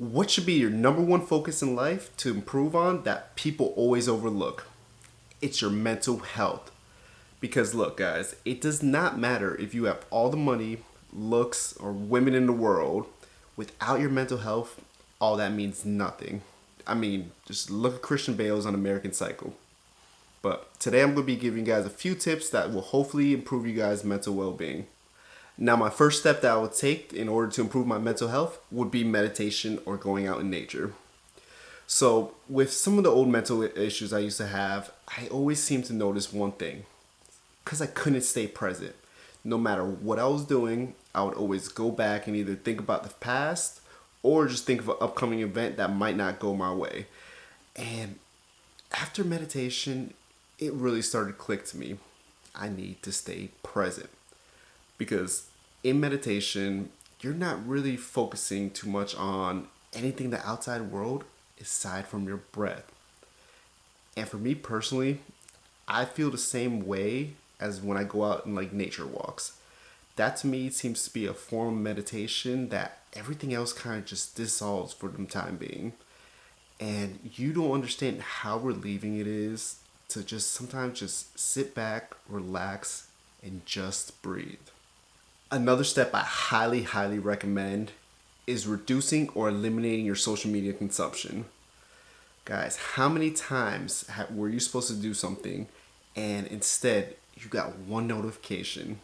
What should be your number one focus in life to improve on that people always overlook? It's your mental health. Because look, guys, it does not matter if you have all the money, looks, or women in the world. Without your mental health, all that means nothing. I mean, just look at Christian Bale's on American Psycho. But today I'm going to be giving you guys a few tips that will hopefully improve you guys' mental well being. Now, my first step that I would take in order to improve my mental health would be meditation or going out in nature. So, with some of the old mental issues I used to have, I always seemed to notice one thing because I couldn't stay present. No matter what I was doing, I would always go back and either think about the past or just think of an upcoming event that might not go my way. And after meditation, it really started to click to me. I need to stay present because in meditation, you're not really focusing too much on anything the outside world aside from your breath. And for me personally, I feel the same way as when I go out in like nature walks. That to me seems to be a form of meditation that everything else kind of just dissolves for the time being. And you don't understand how relieving it is to just sometimes just sit back, relax, and just breathe. Another step I highly recommend is reducing or eliminating your social media consumption. Guys, how many times were you supposed to do something and instead you got one notification?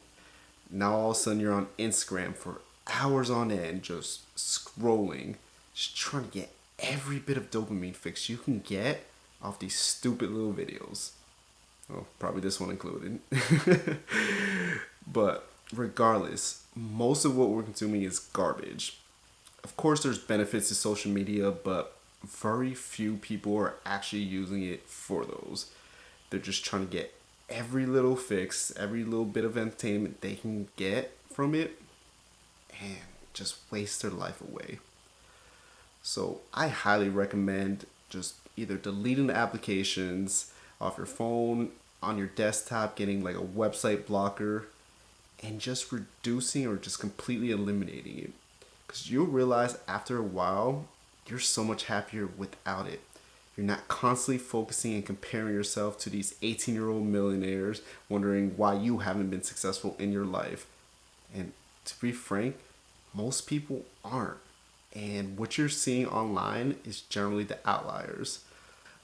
Now all of a sudden you're on Instagram for hours on end just scrolling, just trying to get every bit of dopamine fix you can get off these stupid little videos. Oh, probably this one included. But regardless, most of what we're consuming is garbage. Of course, there's benefits to social media, but very few people are actually using it for those. They're just trying to get every little fix, every little bit of entertainment they can get from it, and just waste their life away. So I highly recommend just either deleting the applications off your phone, on your desktop, getting like a website blocker, and just reducing or just completely eliminating it. Because you'll realize after a while, you're so much happier without it. You're not constantly focusing and comparing yourself to these 18-year-old millionaires, wondering why you haven't been successful in your life. And to be frank, most people aren't. And what you're seeing online is generally the outliers.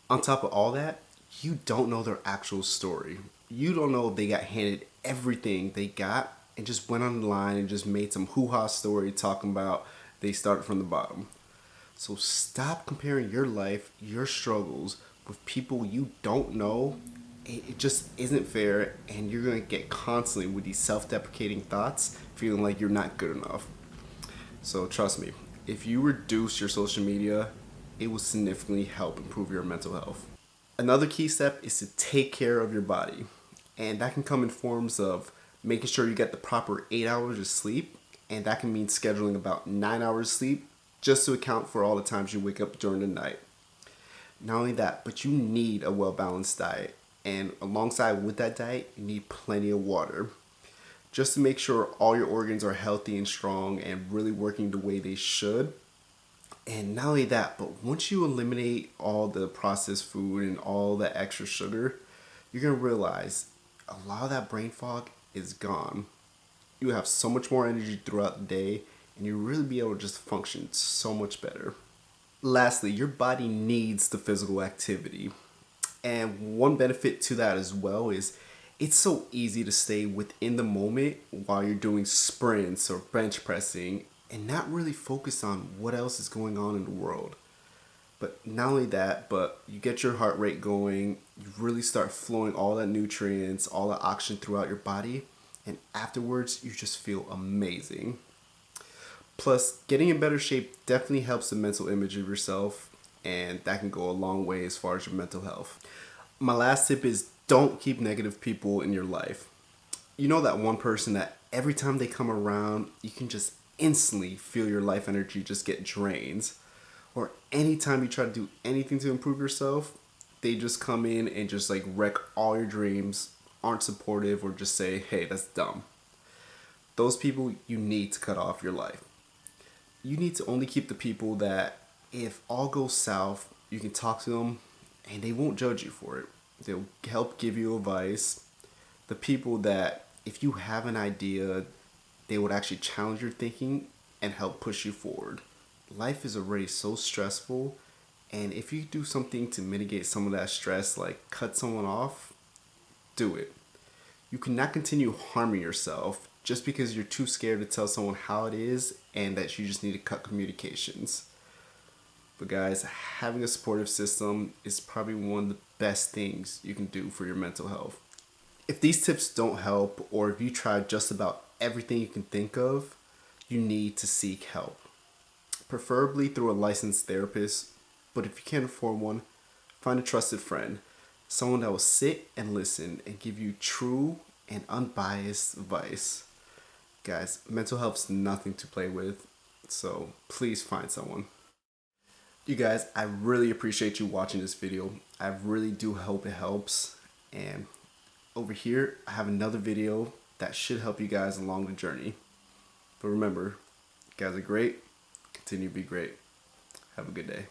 On top of all that, you don't know their actual story. You don't know if they got handed everything they got and just went online and just made some hoo-ha story talking about they started from the bottom. So stop comparing your life, your struggles with people you don't know. It just isn't fair, and you're going to get constantly with these self-deprecating thoughts, feeling like you're not good enough. So trust me, if you reduce your social media, it will significantly help improve your mental health. Another key step is to take care of your body. And that can come in forms of making sure you get the proper 8 hours of sleep. And that can mean scheduling about 9 hours sleep just to account for all the times you wake up during the night. Not only that, but you need a well-balanced diet. And alongside with that diet, you need plenty of water. Just to make sure all your organs are healthy and strong and really working the way they should. And not only that, but once you eliminate all the processed food and all the extra sugar, you're going to realize a lot of that brain fog is gone. You have so much more energy throughout the day, and you really be able to just function so much better. Lastly, your body needs the physical activity. And one benefit to that as well is it's so easy to stay within the moment while you're doing sprints or bench pressing and not really focus on what else is going on in the world. But not only that, but you get your heart rate going, you really start flowing all that nutrients, all the oxygen throughout your body, and afterwards you just feel amazing. Plus, getting in better shape definitely helps the mental image of yourself, and that can go a long way as far as your mental health. My last tip is don't keep negative people in your life. You know that one person that every time they come around, you can just instantly feel your life energy just get drained. Or anytime you try to do anything to improve yourself, they just come in and just like wreck all your dreams, aren't supportive, or just say, hey, that's dumb. Those people you need to cut off your life. You need to only keep the people that If all goes south, you can talk to them and they won't judge you for it. They'll help give you advice. The people that, if you have an idea, they would actually challenge your thinking and help push you forward. Life is already so stressful, and if you do something to mitigate some of that stress, like cut someone off, do it. You cannot continue harming yourself just because you're too scared to tell someone how it is and that you just need to cut communications. But guys, having a supportive system is probably one of the best things you can do for your mental health. If these tips don't help, or if you try just about everything you can think of, you need to seek help. Preferably through a licensed therapist, but if you can't afford one, find a trusted friend, someone that will sit and listen and give you true and unbiased advice. Guys, mental health is nothing to play with, so please find someone. You guys, I really appreciate you watching this video. I really do hope it helps. And over here, I have another video that should help you guys along the journey. But remember, you guys are great. Continue to be great. Have a good day.